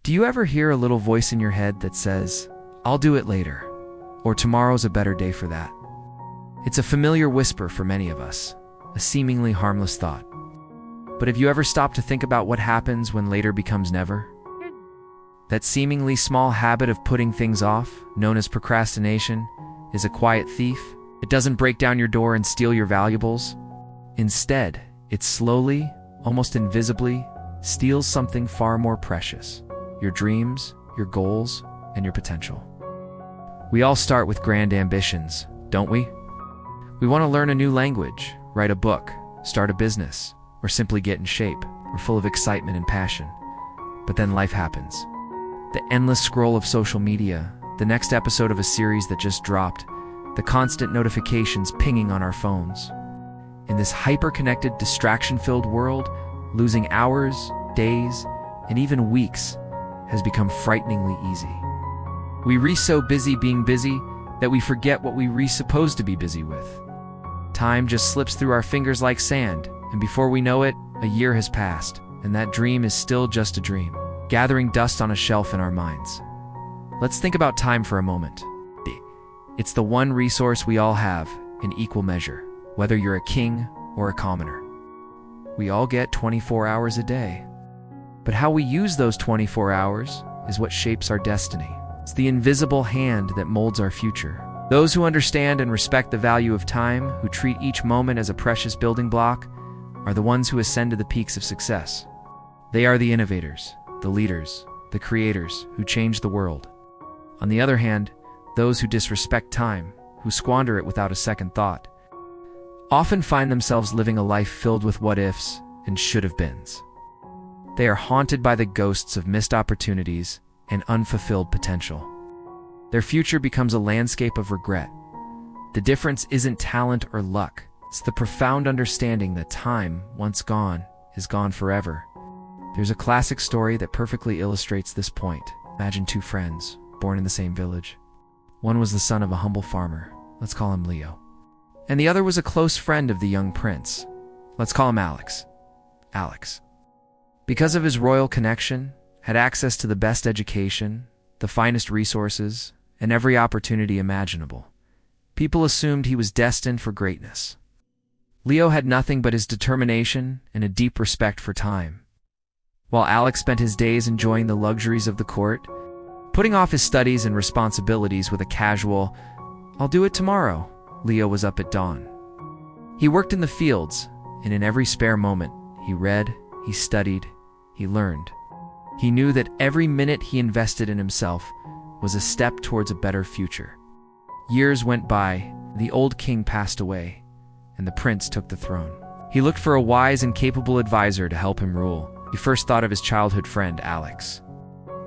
Do you ever hear a little voice in your head that says, "I'll do it later," or "Tomorrow's a better day for that"? It's a familiar whisper for many of us, a seemingly harmless thought. But have you ever stopped to think about what happens when later becomes never? That seemingly small habit of putting things off, known as procrastination, is a quiet thief. It doesn't break down your door and steal your valuables. Instead, it slowly, almost invisibly, steals something far more precious: your dreams, your goals, and your potential. We all start with grand ambitions, don't we? We want to learn a new language, write a book, start a business, or simply get in shape. We're full of excitement and passion. But then life happens. The endless scroll of social media, the next episode of a series that just dropped, the constant notifications pinging on our phones. In this hyper-connected, distraction-filled world, losing hours, days, and even weeks has become frighteningly easy. We so busy being busy that we forget what we supposed to be busy with. Time just slips through our fingers like sand, and before we know it, a year has passed, and that dream is still just a dream, gathering dust on a shelf in our minds. Let's think about time for a moment. It's the one resource we all have in equal measure, whether you're a king or a commoner. We all get 24 hours a day. But how we use those 24 hours is what shapes our destiny. It's the invisible hand that molds our future. Those who understand and respect the value of time, who treat each moment as a precious building block, are the ones who ascend to the peaks of success. They are the innovators, the leaders, the creators who change the world. On the other hand, those who disrespect time, who squander it without a second thought, often find themselves living a life filled with what-ifs and should-have-beens. They are haunted by the ghosts of missed opportunities and unfulfilled potential. Their future becomes a landscape of regret. The difference isn't talent or luck. It's the profound understanding that time, once gone, is gone forever. There's a classic story that perfectly illustrates this point. Imagine two friends, born in the same village. One was the son of a humble farmer. Let's call him Leo. And the other was a close friend of the young prince. Let's call him Alex. Alex, because of his royal connection, had access to the best education, the finest resources, and every opportunity imaginable. People assumed he was destined for greatness. Leo had nothing but his determination and a deep respect for time. While Alex spent his days enjoying the luxuries of the court, putting off his studies and responsibilities with a casual, "I'll do it tomorrow," Leo was up at dawn. He worked in the fields, and in every spare moment, he read, he studied, he learned. He knew that every minute he invested in himself was a step towards a better future. Years went by, the old king passed away, and the prince took the throne. He looked for a wise and capable advisor to help him rule. He first thought of his childhood friend, Alex.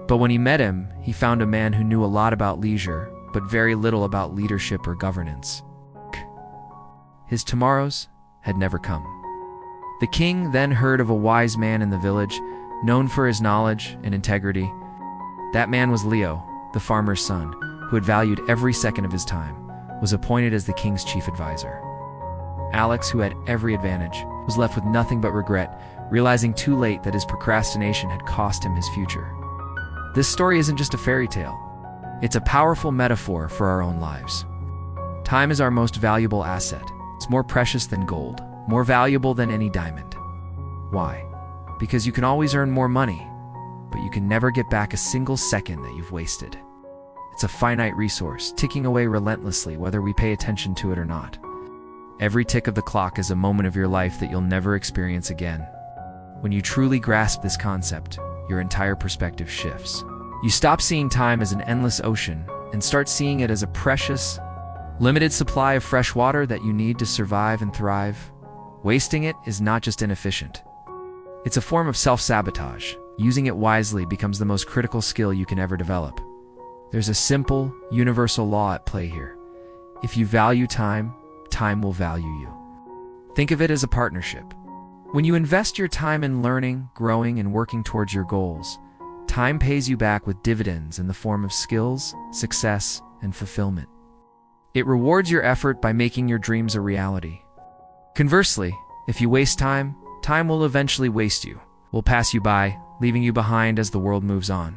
But when he met him, he found a man who knew a lot about leisure, but very little about leadership or governance. His tomorrows had never come. The king then heard of a wise man in the village, known for his knowledge and integrity. That man was Leo, the farmer's son, who had valued every second of his time, was appointed as the king's chief advisor. Alex, who had every advantage, was left with nothing but regret, realizing too late that his procrastination had cost him his future. This story isn't just a fairy tale. It's a powerful metaphor for our own lives. Time is our most valuable asset. It's more precious than gold, more valuable than any diamond. Why? Because you can always earn more money, but you can never get back a single second that you've wasted. It's a finite resource, ticking away relentlessly whether we pay attention to it or not. Every tick of the clock is a moment of your life that you'll never experience again. When you truly grasp this concept, your entire perspective shifts. You stop seeing time as an endless ocean and start seeing it as a precious, limited supply of fresh water that you need to survive and thrive. Wasting it is not just inefficient. It's a form of self-sabotage. Using it wisely becomes the most critical skill you can ever develop. There's a simple, universal law at play here. If you value time, time will value you. Think of it as a partnership. When you invest your time in learning, growing, and working towards your goals, time pays you back with dividends in the form of skills, success, and fulfillment. It rewards your effort by making your dreams a reality. Conversely, if you waste time, time will eventually waste you, will pass you by, leaving you behind as the world moves on.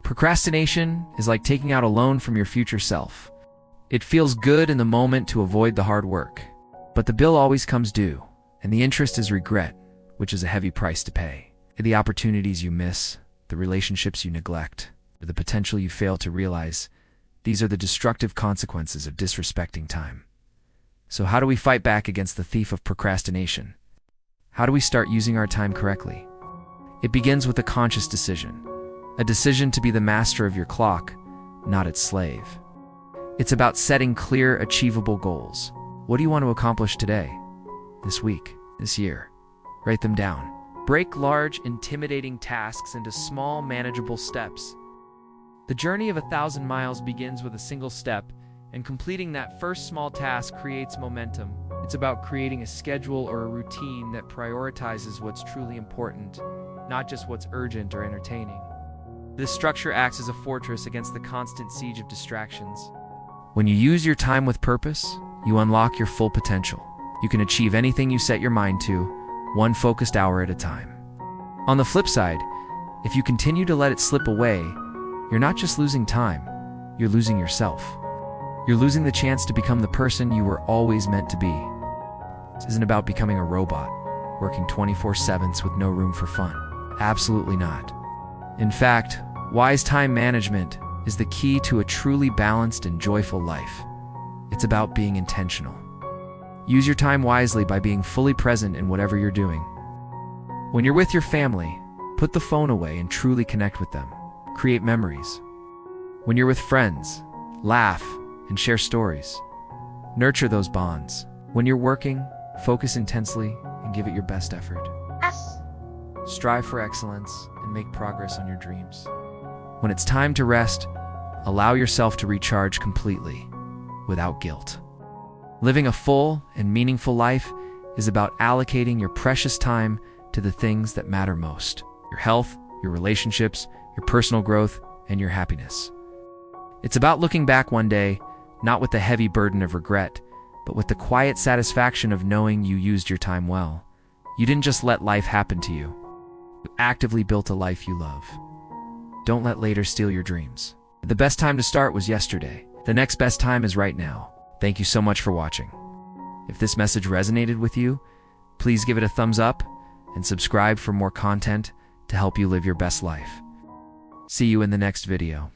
Procrastination is like taking out a loan from your future self. It feels good in the moment to avoid the hard work, but the bill always comes due, and the interest is regret, which is a heavy price to pay. The opportunities you miss, the relationships you neglect, the potential you fail to realize, these are the destructive consequences of disrespecting time. So how do we fight back against the thief of procrastination? How do we start using our time correctly? It begins with a conscious decision. A decision to be the master of your clock, not its slave. It's about setting clear, achievable goals. What do you want to accomplish today, this week, this year? Write them down. Break large, intimidating tasks into small, manageable steps. The journey of 1,000 miles begins with a single step, and completing that first small task creates momentum. It's about creating a schedule or a routine that prioritizes what's truly important, not just what's urgent or entertaining. This structure acts as a fortress against the constant siege of distractions. When you use your time with purpose, you unlock your full potential. You can achieve anything you set your mind to, one focused hour at a time. On the flip side, if you continue to let it slip away, you're not just losing time, you're losing yourself. You're losing the chance to become the person you were always meant to be. This isn't about becoming a robot, working 24/7 with no room for fun. Absolutely not. In fact, wise time management is the key to a truly balanced and joyful life. It's about being intentional. Use your time wisely by being fully present in whatever you're doing. When you're with your family, put the phone away and truly connect with them. Create memories. When you're with friends, laugh and share stories. Nurture those bonds. When you're working, focus intensely and give it your best effort. Strive for excellence and make progress on your dreams. When it's time to rest, allow yourself to recharge completely, without guilt. Living a full and meaningful life is about allocating your precious time to the things that matter most: your health, your relationships, your personal growth, and your happiness. It's about looking back one day, not with the heavy burden of regret, but with the quiet satisfaction of knowing you used your time well. You didn't just let life happen to you. You actively built a life you love. Don't let later steal your dreams. The best time to start was yesterday. The next best time is right now. Thank you so much for watching. If this message resonated with you, please give it a thumbs up and subscribe for more content to help you live your best life. See you in the next video.